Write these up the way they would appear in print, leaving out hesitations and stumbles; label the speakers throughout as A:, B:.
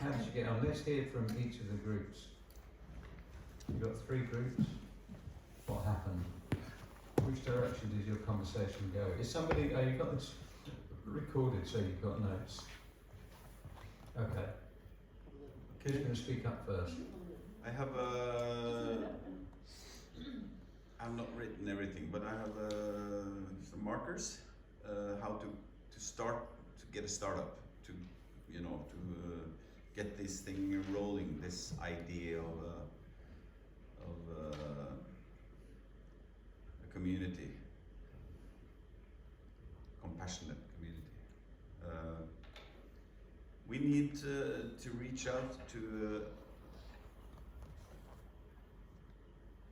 A: How did you get on? Let's hear from each of the groups. You've got 3 groups. What happened? Which direction did your conversation go? Is somebody, you got this recorded so you've got notes? Okay. Who's going to speak up first?
B: I have I've not written everything, but I have some markers how to start to get a startup, to get this thing rolling. This idea of a community, compassionate community. We need to reach out to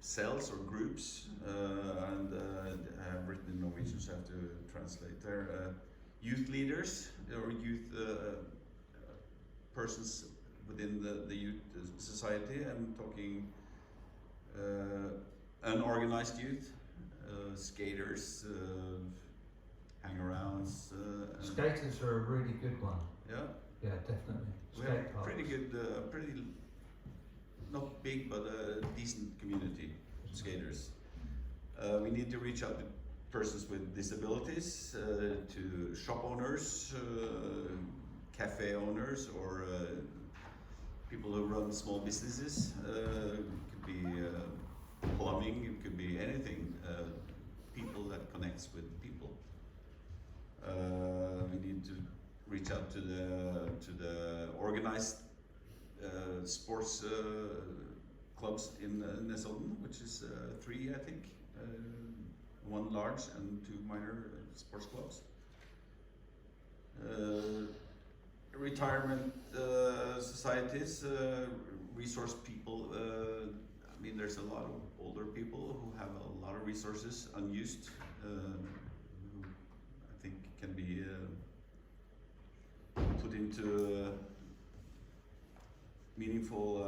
B: cells or groups, and I have written in Norwegian, so I have to translate there. Youth leaders or youth persons within the youth society. I'm talking unorganized youth, skaters, hang-arounds.
A: Skaters are a really good one.
B: Yeah.
A: Yeah, definitely.
B: We have pretty good, pretty not big, but a decent community of skaters. We need to reach out to persons with disabilities, to shop owners, cafe owners, or people who run small businesses. It could be plumbing, it could be anything. People that connects with people. We need to reach out to the organized sports clubs in Nesodden, which is 3, I think. 1 large and 2 minor sports clubs. Retirement societies, resource people. I mean, there's a lot of older people who have a lot of resources unused, who I think can be put into meaningful,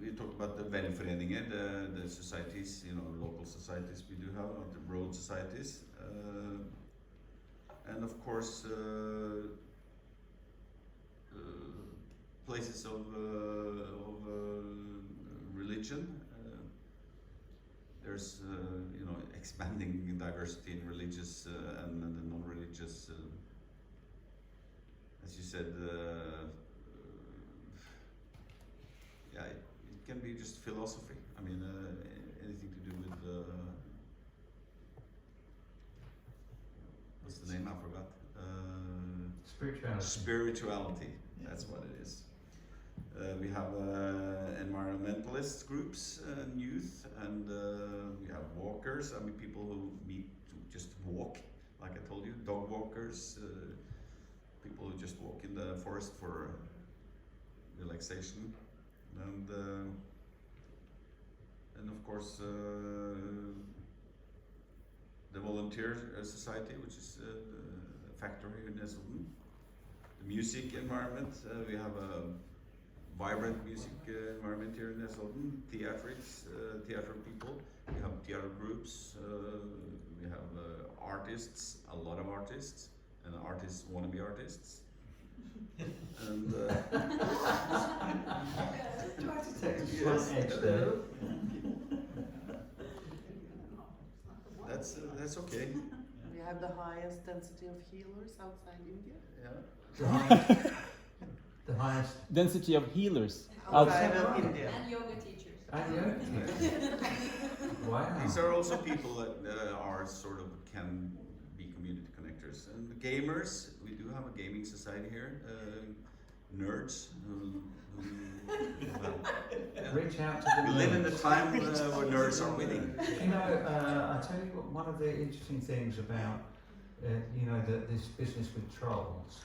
B: we talked about the Velforeninger, the societies, local societies we do have, the road societies, and of course places of religion. There's expanding diversity in religious and the non-religious. As you said, it can be just philosophy. I mean, anything to do with what's the name? I forgot.
A: Spirituality.
B: Spirituality. That's what it is. We have environmentalist groups and youth, and we have walkers. I mean, people who meet to just walk, like I told you, dog walkers, people who just walk in the forest for relaxation, and of course the volunteer society, which is a factory in Nesodden. The music environment, we have a vibrant music environment here in Nesodden. Theater people, we have theater groups, we have artists, a lot of artists, and artists want to be artists. And
A: try to take the front edge there.
B: That's okay.
C: We have the highest density of healers outside India.
B: Yeah.
A: The highest
D: density of healers
C: Outside of India.
E: And yoga teachers.
A: and yoga teachers. Wow.
B: These are also people that are sort of can be community connectors. And the gamers, we do have a gaming society here. Nerds who
A: Reach out to the
B: we live in
A: nerds.
B: the time where nerds are winning.
A: I tell you what, one of the interesting things about this business with trolls,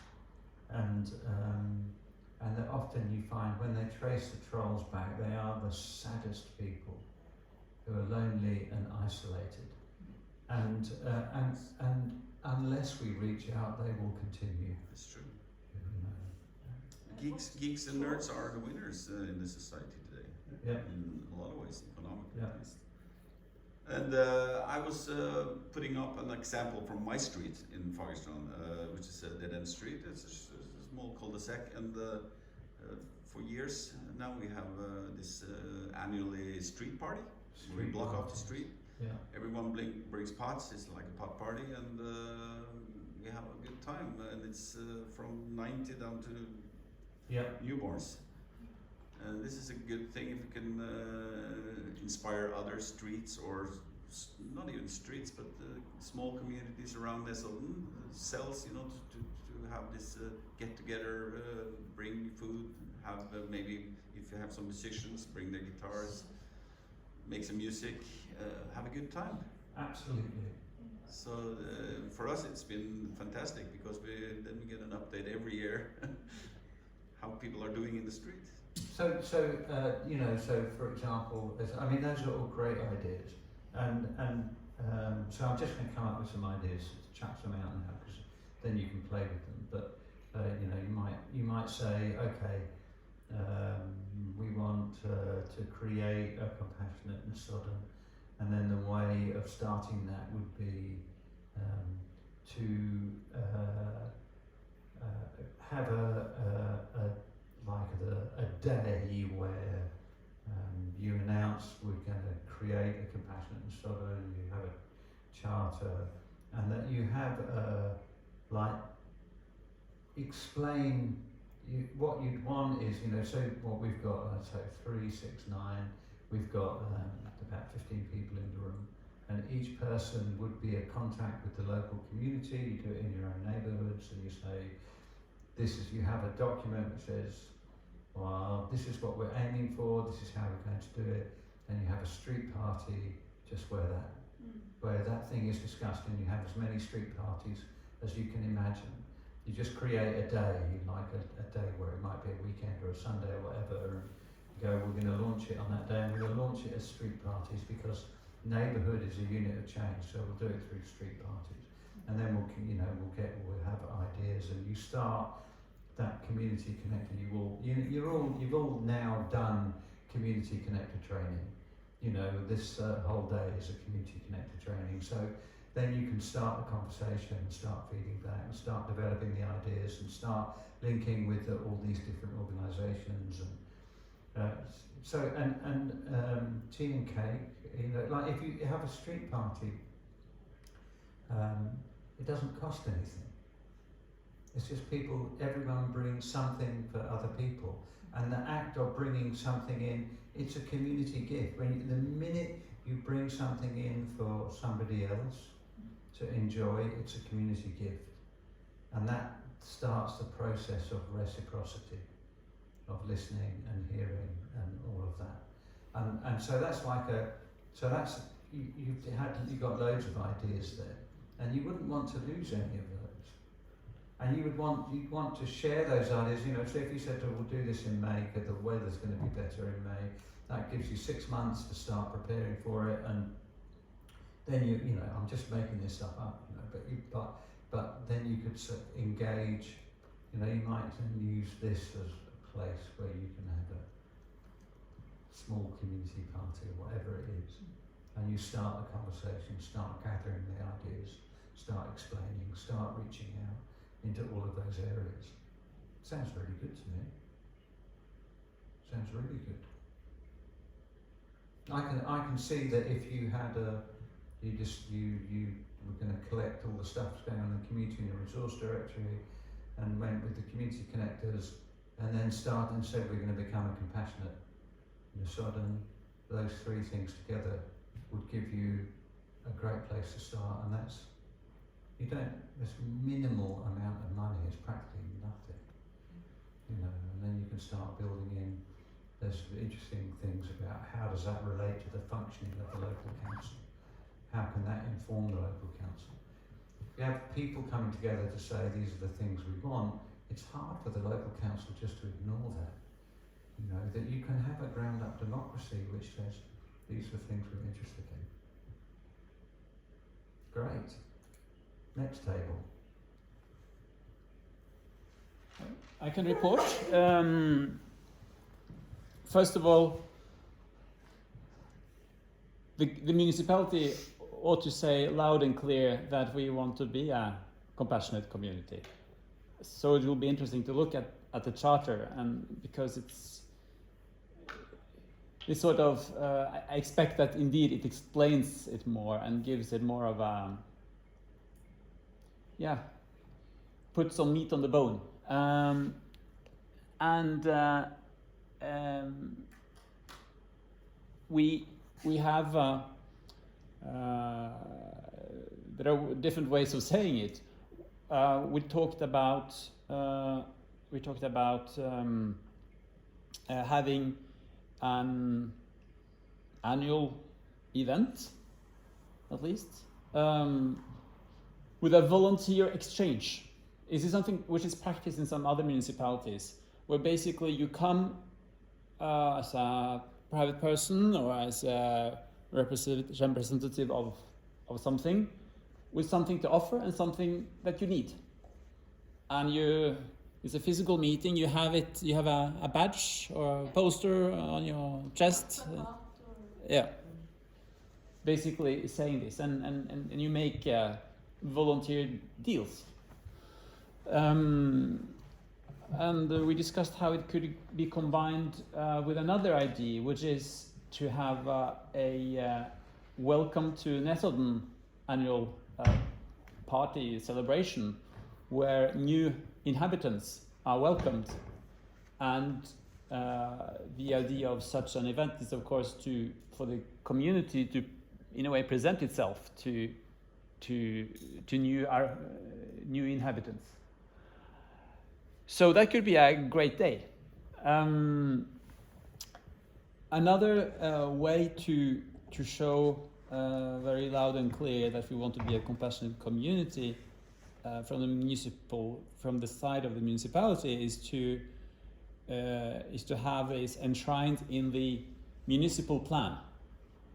A: and that often you find when they trace the trolls back, they are the saddest people who are lonely and isolated, and unless we reach out, they will continue.
B: It's true. Geeks and nerds are the winners in the society today.
A: Yeah.
B: In a lot of ways, economically
A: Yeah.
B: at least. And I was putting up an example from my street in Fagerstrand, which is a dead-end street. It's a small cul-de-sac, and for years now we have this annually street party. We block off the street.
A: Yeah.
B: Everyone brings pots. It's like a pot party, and we have a good time. And it's from 90 down to
A: Yeah.
B: newborns. And this is a good thing if you can inspire other streets, or not even streets, but small communities around Nesodden, cells, you know, to have this get together, bring food, have maybe if you have some musicians, bring their guitars, make some music, have a good time.
A: Absolutely.
B: So for us it's been fantastic, because then we get an update every year how people are doing in the street.
A: So you know, so for example, I mean, those are all great ideas, and so I'm just going to come up with some ideas, chuck some out now, because then you can play with them. But you know, you might say, okay, we want to create a compassionate Nesodden, and then the way of starting that would be to have a day where you announce we're going to create a compassionate Nesodden, you have a charter, and that you have explain what you'd want is, you know, so what we've got, let's say 3, 6, 9, we've got about 15 people in the room, and each person would be a contact with the local community. You do it in your own neighbourhoods, and you say, you have a document which says, well, this is what we're aiming for, this is how we're going to do it, and you have a street party just where that thing is discussed, and you have as many street parties as you can imagine. You just create a day, like a day where it might be a weekend or a Sunday or whatever, and you go, we're going to launch it on that day, and we're going to launch it as street parties, because neighbourhood is a unit of change, so we'll do it through street parties. And then we'll have ideas, and you start that community connector. You've all now done community connector training. You know, this whole day is a community connector training. So then you can start the conversation and start feeding back and start developing the ideas and start linking with all these different organisations. And tea and cake. You know, like if you have a street party, it doesn't cost anything. It's just everyone brings something for other people. And the act of bringing something in, it's a community gift. The minute you bring something in for somebody else to enjoy, it's a community gift. And that starts the process of reciprocity, of listening and hearing and all of that. And so that's you've got loads of ideas there. And you wouldn't want to lose any of those. And you'd want to share those ideas, you know, so if you said, we'll do this in May, because the weather's going to be better in May, that gives you 6 months to start preparing for it, and then you know, I'm just making this stuff up, you know, but then you could engage, you know, you might use this as a place where you can have a small community party or whatever it is, and you start the conversation, start gathering the ideas, start explaining, start reaching out into all of those areas. Sounds really good to me. Sounds really good. I can see that if you had you were going to collect all the stuff that's going on in the community in the resource directory, and went with the community connectors, and then said we're going to become a compassionate Nesodden. Those 3 things together would give you a great place to start, and this minimal amount of money is practically nothing, you know, and then you can start building in. There's interesting things about how does that relate to the functioning of the local council? How can that inform the local council? If you have people coming together to say these are the things we want, it's hard for the local council just to ignore that. You know, that you can have a ground up democracy which says these are the things we're interested in. Great. Next table.
D: I can report. First of all, the municipality ought to say loud and clear that we want to be a compassionate community. So it will be interesting to look at the charter, and because it's sort of I expect that indeed it explains it more and gives it more of a put some meat on the bone. We have there are different ways of saying it. We talked about having an annual event, at least, with a volunteer exchange. Is this something which is practiced in some other municipalities, where basically you come as a private person or as a representative of something, with something to offer and something that you need, and it's a physical meeting. You have a badge or a poster on your chest. Basically saying this, and you make volunteer deals. And we discussed how it could be combined with another idea, which is to have a welcome to Nesodden annual party celebration, where new inhabitants are welcomed. And the idea of such an event is, of course, for the community to, in a way, present itself to new inhabitants. So that could be a great day. Another way to show very loud and clear that we want to be a compassionate community from the side of the municipality is to have it enshrined in the municipal plan.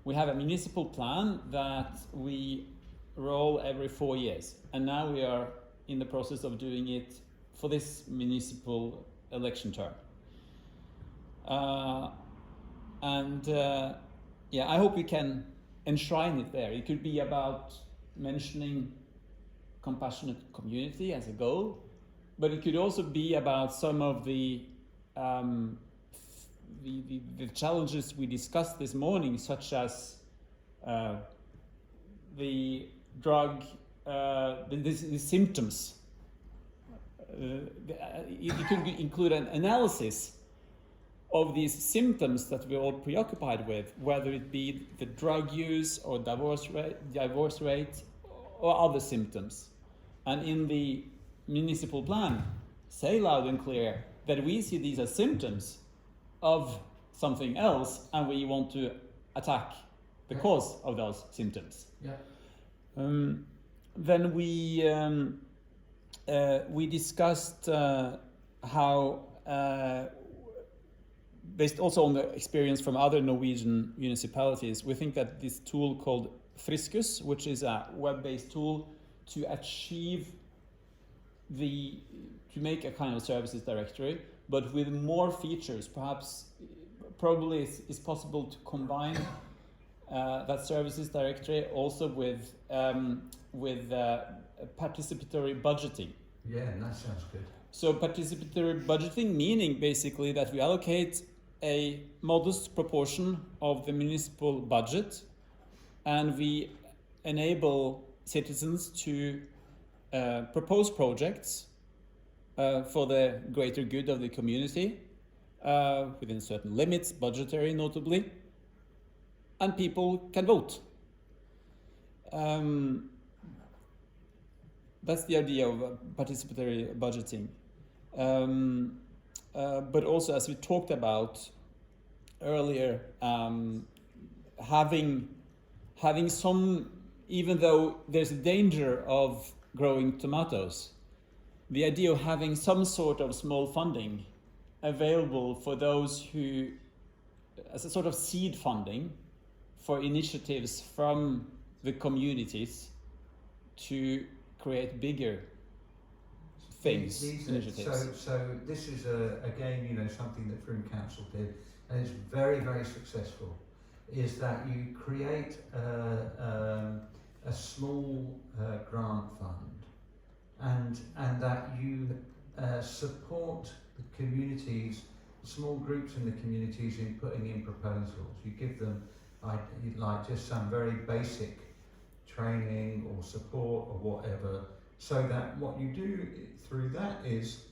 D: We have a municipal plan that we roll every 4 years, and now we are in the process of doing it for this municipal election term. I hope we can enshrine it there. It could be about mentioning compassionate community as a goal, but it could also be about some of the challenges we discussed this morning, such as the drug, the symptoms. It could include an analysis of these symptoms that we're all preoccupied with, whether it be the drug use or divorce rate or other symptoms. And in the municipal plan, say loud and clear that we see these as symptoms of something else, and we want to attack the cause of those symptoms. Then we discussed how, based also on the experience from other Norwegian municipalities, we think that this tool called Friskus, which is a web-based tool to make a kind of services directory, but with more features. Probably it's possible to combine that services directory also with participatory budgeting.
A: Yeah, that sounds good.
D: So participatory budgeting, meaning basically that we allocate a modest proportion of the municipal budget, and we enable citizens to propose projects for the greater good of the community, within certain limits, budgetary notably, and people can vote. That's the idea of participatory budgeting. But also, as we talked about earlier, having some, even though there's a danger of growing tomatoes, the idea of having some sort of small funding available for those who, as a sort of seed funding for initiatives from the communities to create bigger things, initiatives.
A: So this is again, something that Frim Council did, and it's very, very successful. is that you create a small grant fund, and that you support the communities, small groups in the communities, in putting in proposals. You give them like just some very basic training or support or whatever, so that what you do through that is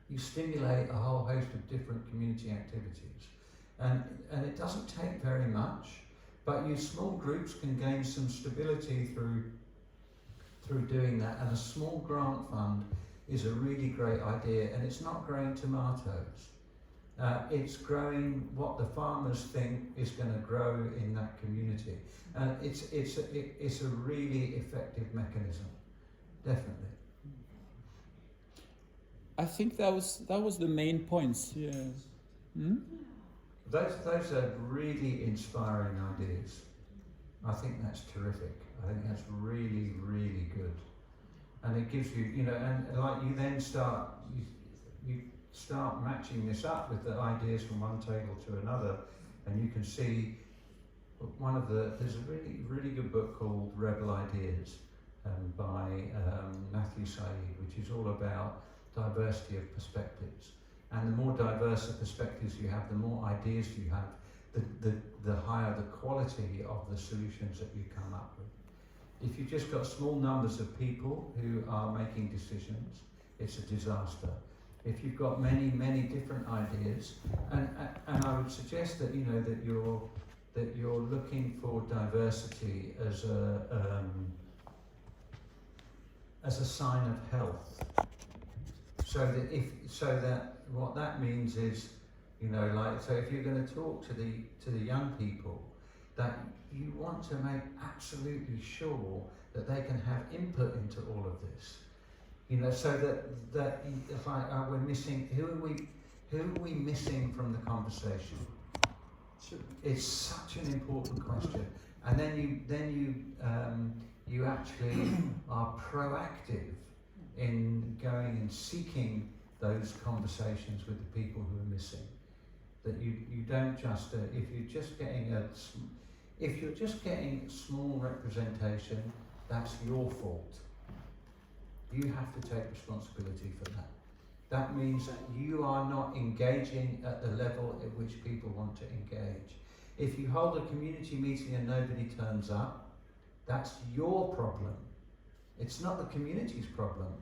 A: you stimulate a whole host of different community activities. And it doesn't take very much, but you small groups can gain some stability through doing that. And a small grant fund is a really great idea, and it's not growing tomatoes. It's growing what the farmers think is going to grow in that community. And it's a really effective mechanism, definitely.
D: I think that was the main points. Yeah. Hmm?
A: Those are really inspiring ideas. I think that's terrific. I think that's really, really good. And it gives you, and like you then start, you start matching this up with the ideas from one table to another, and you can see there's a really, really good book called Rebel Ideas by Matthew Said, which is all about diversity of perspectives. And the more diverse the perspectives you have, the more ideas you have, the higher the quality of the solutions that you come up with. If you've just got small numbers of people who are making decisions, it's a disaster. If you've got many, many different ideas, and I would suggest that that you're looking for diversity as a sign of health. So that what that means is, so if you're going to talk to the young people, that you want to make absolutely sure that they can have input into all of this, so that it's like, we're missing, who are we missing from the conversation? It's such an important question, and then you actually are proactive in going and seeking those conversations with the people who are missing. That you don't just if you're just getting small representation, that's your fault. You have to take responsibility for that. That means that you are not engaging at the level at which people want to engage. If you hold a community meeting and nobody turns up, that's your problem. It's not the community's problem.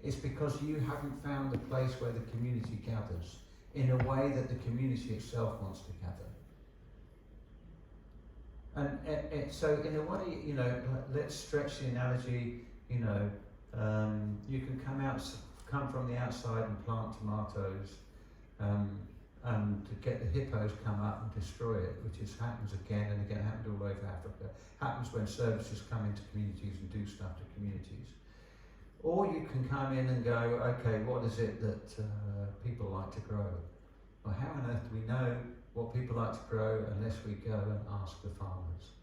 A: It's because you haven't found a place where the community gathers in a way that the community itself wants to gather. And so in a way, let's stretch the analogy, you can come from the outside and plant tomatoes, and to get the hippos come up and destroy it, which happens again and again, happened all over Africa. Happens when services come into communities and do stuff to communities. Or you can come in and go, okay, what is it that people like to grow? Well, how on earth do we know what people like to grow unless we go and ask the farmers?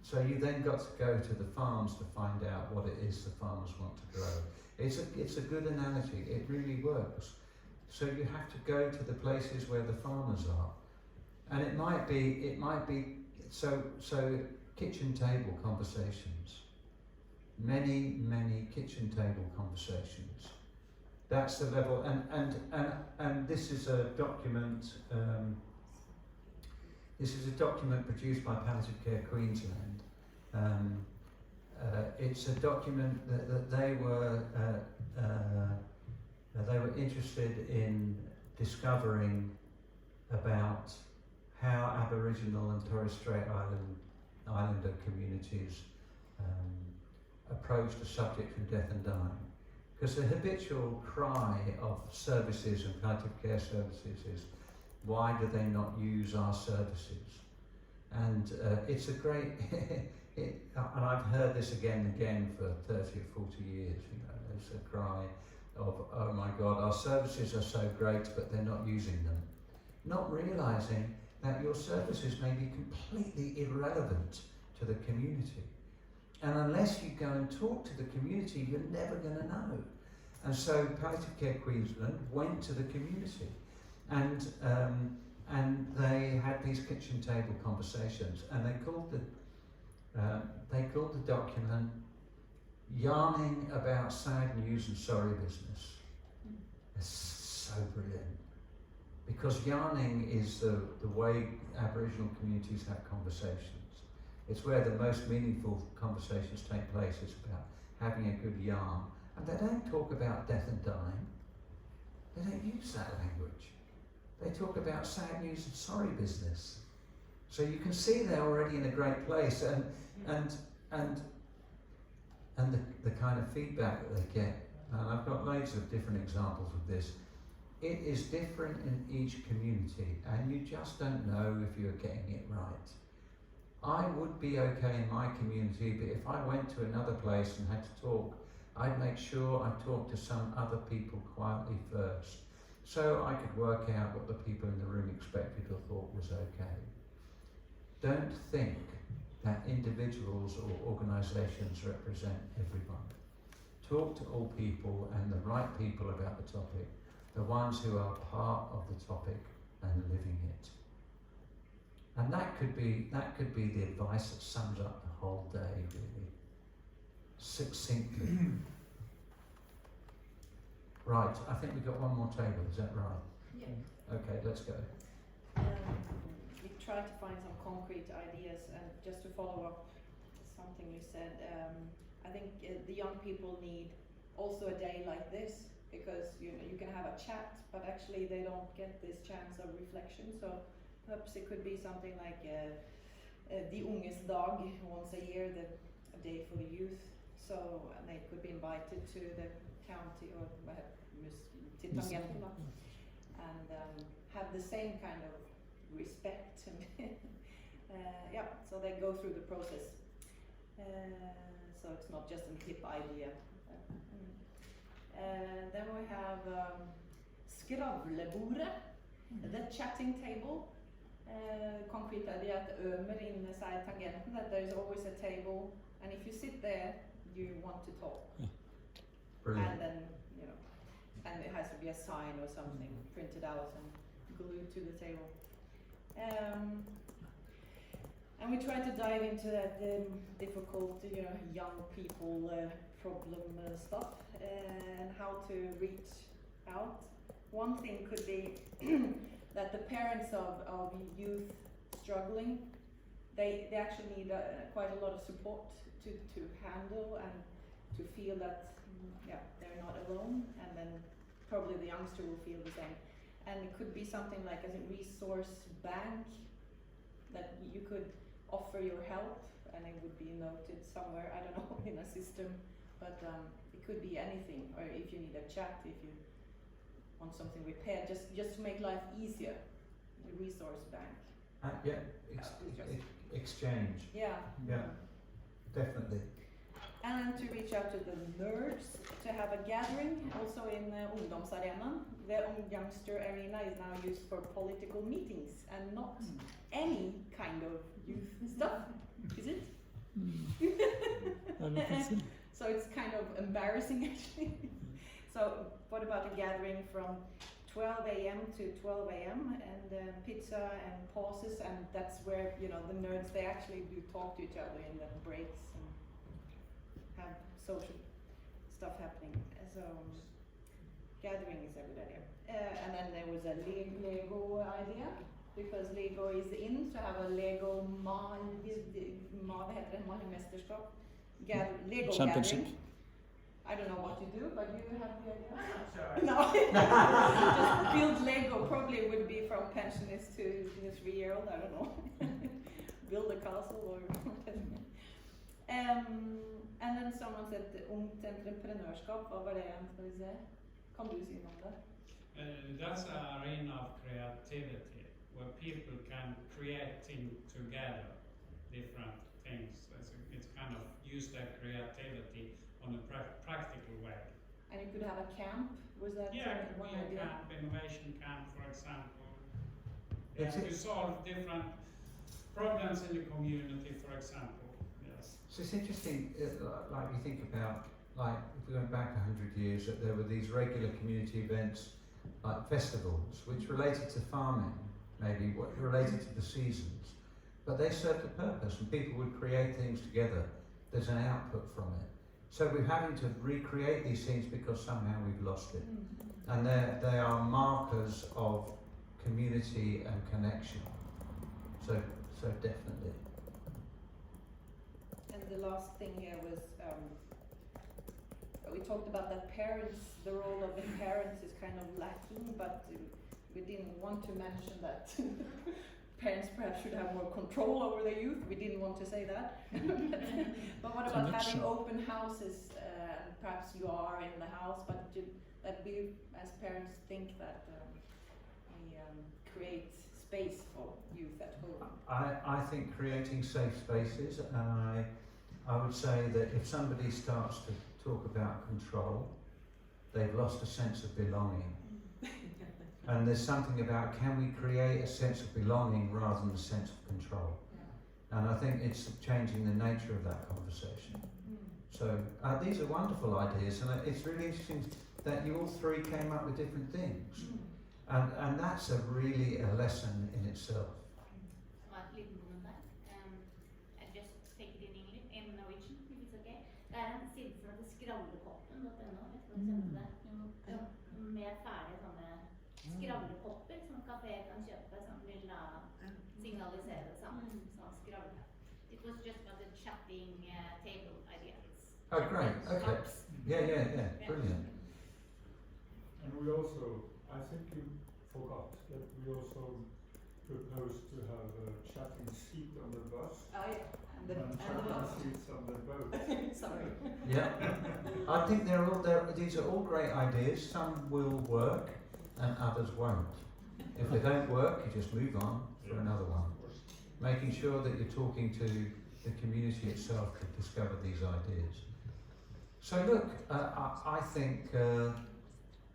A: So you then got to go to the farms to find out what it is the farmers want to grow. It's a good analogy, it really works. So you have to go to the places where the farmers are. And it might be so kitchen table conversations. Many, many kitchen table conversations. That's the level, and this is a document. This is a document produced by Palliative Care Queensland. It's a document that they were interested in discovering about how Aboriginal and Torres Strait Islander communities approach the subject of death and dying. Because the habitual cry of services and palliative care services is, why do they not use our services? And it's a great, and I've heard this again and again for 30 or 40 years, there's a cry of, oh my God, our services are so great, but they're not using them. Not realising that your services may be completely irrelevant to the community. And unless you go and talk to the community, you're never going to know. And so Palliative Care Queensland went to the community and and they had these kitchen table conversations, and they called the document "Yarning About Sad News and Sorry Business." It's so brilliant, because yarning is the way Aboriginal communities have conversations. It's where the most meaningful conversations take place. It's about having a good yarn, and they don't talk about death and dying. They don't use that language. They talk about sad news and sorry business. So you can see they're already in a great place, and the kind of feedback that they get. And I've got loads of different examples of this. It is different in each community, and you just don't know if you're getting it right. I would be okay in my community, but if I went to another place and had to talk, I'd make sure I talked to some other people quietly first, so I could work out what the people in the room expected or thought was okay. Don't think that individuals or organisations represent everyone. Talk to all people, and the right people about the topic, the ones who are part of the topic and living it. And that could be the advice that sums up the whole day, really, succinctly. Right, I think we've got one more table, is that right?
E: Yeah.
A: Okay, let's go.
E: We tried to find some concrete ideas, and just to follow up something you said, I think the young people need also a day like this, because you can have a chat, but actually they don't get this chance of reflection. So perhaps it could be something like the Unges Dag once a year, a day for the youth. So and they could be invited to the county or to Tangenten and have the same kind of respect. Yeah, so they go through the process. So it's not just a hip idea. Then we have skravlebordet, the chatting table. Concrete idea at Ömer inside Tangenten, that there's always a table, and if you sit there, you want to talk.
A: Brilliant.
E: And then, and it has to be a sign or something printed out and glued to the table. And we try to dive into that difficult, young people problem stuff and how to reach out. One thing could be that the parents of youth struggling, they actually need quite a lot of support to handle and to feel that they're not alone, and then probably the youngster will feel the same. And it could be something like as a resource bank that you could offer your help, and it would be noted somewhere, I don't know, in a system, but it could be anything, or if you need a chat, if you want something repaired, just to make life easier, the resource bank.
A: Exchange.
E: Yeah.
A: Yeah, definitely.
E: And to reach out to the nerds, to have a gathering also in Ungdomsarenan. The youngster arena is now used for political meetings and not any kind of youth stuff, is it? So it's kind of embarrassing actually. So what about a gathering from 12 a.m. to 12 a.m. and pizza and pauses, and that's where the nerds, they actually do talk to each other in the breaks and have social stuff happening. So gathering is a good idea. And then there was a Lego idea, because Lego is in to have a Lego mästerskap. Lego
D: Championship.
E: gathering. I don't know what you do, but you have the idea.
C: Sure.
E: No, just build Lego. Probably would be from pensionist to 3-year-old. I don't know. Build a castle or. And then someone said ungt entreprenörskap. Vad var det? Ska vi se. Kan du säga om det?
F: That's an arena of creativity where people can create things together, different things. It's kind of use their creativity on a practical way.
E: And you could have a camp. Was that one idea?
F: Camp, innovation camp, for example.
A: It's
F: To solve different problems in the community, for example. Yes.
A: So it's interesting, like you think about, like if we went back 100 years, that there were these regular community events, like festivals, which related to farming, maybe related to the seasons, but they served a purpose and people would create things together. There's an output from it. So we're having to recreate these things because somehow we've lost it. And they are markers of community and connection. So definitely.
E: And the last thing here was, we talked about that the role of the parents is kind of lacking, but we didn't want to mention that parents perhaps should have more control over their youth. We didn't want to say that. But what about having open houses? Perhaps you are in the house, but that we as parents think that we create space for youth at home.
A: I think creating safe spaces, and I would say that if somebody starts to talk about control, they've lost a sense of belonging. And there's something about, can we create a sense of belonging rather than a sense of control? And I think it's changing the nature of that conversation. So these are wonderful ideas, and it's really interesting that you all three came up with different things. And that's really a lesson in itself.
G: I just take it in English, in Norwegian, if it's okay. Det en side som heter skravlepoppen.no, vet du hva du kjenner det? Med ferdige sånne skravlepopper som kafé kan kjøpe, som vil da signalisere det sammen, sånn skravle. It was just for the chatting table idea.
A: Oh, great, okay. Yeah, brilliant.
H: And we also, I think you forgot that we also proposed to have a chatting seat on the bus.
E: Oh yeah, and the
H: chatting
E: boat.
H: seats on the boat.
E: Sorry.
A: Yeah, I think these are all great ideas. Some will work and others won't. If they don't work, you just move on for another one. Making sure that you're talking to the community itself to discover these ideas. So look, I think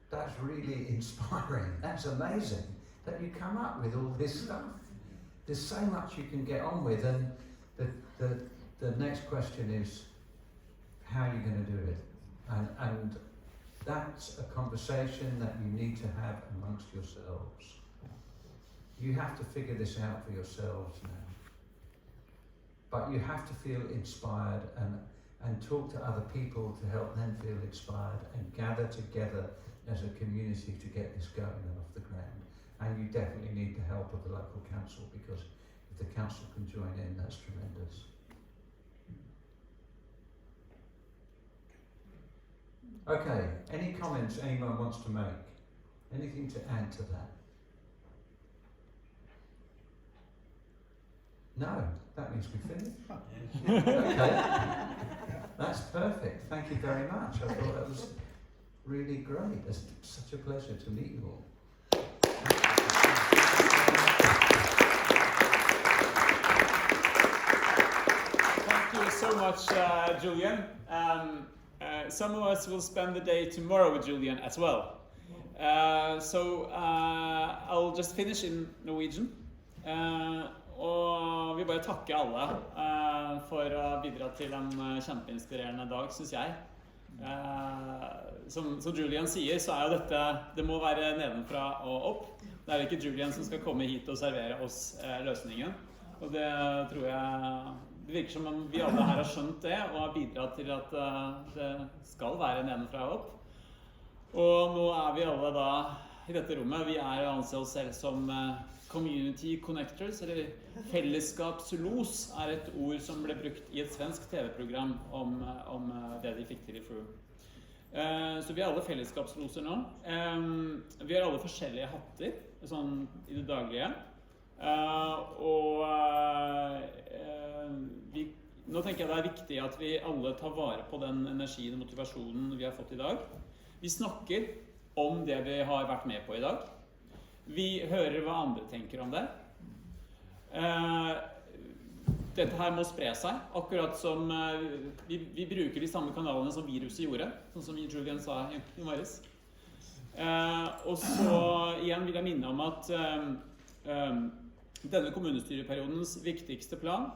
A: that's really inspiring. That's amazing that you come up with all this stuff. There's so much you can get on with, and the next question is how you're going to do it. And that's a conversation that you need to have amongst yourselves. You have to figure this out for yourselves now. But you have to feel inspired and talk to other people to help them feel inspired and gather together as a community to get this going and off the ground. And you definitely need the help of the local council, because if the council can join in, that's tremendous. Okay, any comments anyone wants to make? Anything to add to that? No, that means we've finished. Okay, that's perfect. Thank you very much. I thought that was really great. It's such a pleasure to meet you all.
D: Thank you so much, Julian. Some of us will spend the day tomorrow with Julian as well. So I'll just finish in Norwegian. Og vi bare takke alle for å bidra til en kjempeinspirerende dag, synes jeg. Som Julian sier, så jo dette, det må være nedenfra og opp. Det ikke Julian som skal komme hit og servere oss løsningen. Og det tror jeg, det virker som om vi alle her har skjønt det, og har bidratt til at det skal være nedenfra og opp. Og nå vi alle da i dette rommet, vi anser oss selv som community connectors, eller fellesskapslos et ord som ble brukt i et svensk TV-program om det de fikk til i FRU. Så vi alle fellesskapsloser nå. Vi har alle forskjellige hatter, sånn i det daglige. Nå tenker jeg det viktig at vi alle tar vare på den energien og motivasjonen vi har fått i dag. Vi snakker om det vi har vært med på i dag. Vi hører hva andre tenker om det. Dette her må spre seg, akkurat som vi bruker de samme kanalene som viruset gjorde, sånn som Julian sa i morges. Og så igjen vil jeg minne om at denne kommunestyreperiodens viktigste plan,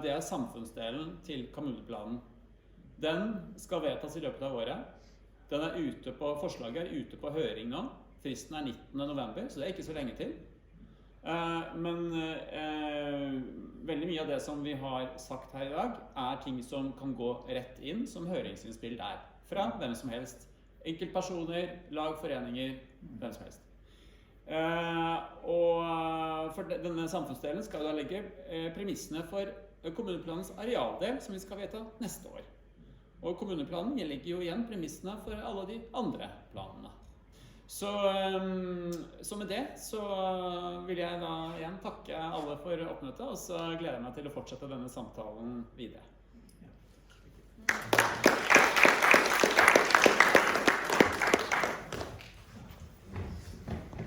D: det samfunnsdelen til kommuneplanen. Den skal vedtas i løpet av året. Forslaget ute på høring nå. Fristen 19. november, så det ikke så lenge til. Men veldig mye av det som vi har sagt her i dag, ting som kan gå rett inn som høringsinnspill der, fra hvem som helst. Enkeltpersoner, lag, foreninger, hvem som helst. Og for denne samfunnsdelen skal da legge premissene for kommuneplanens arealdel, som vi skal vedta neste år. Og kommuneplanen legger jo igjen premissene for alle de andre planene. Så med det så vil jeg da igjen takke alle for oppmøtet, og så gleder jeg meg til å fortsette denne samtalen videre.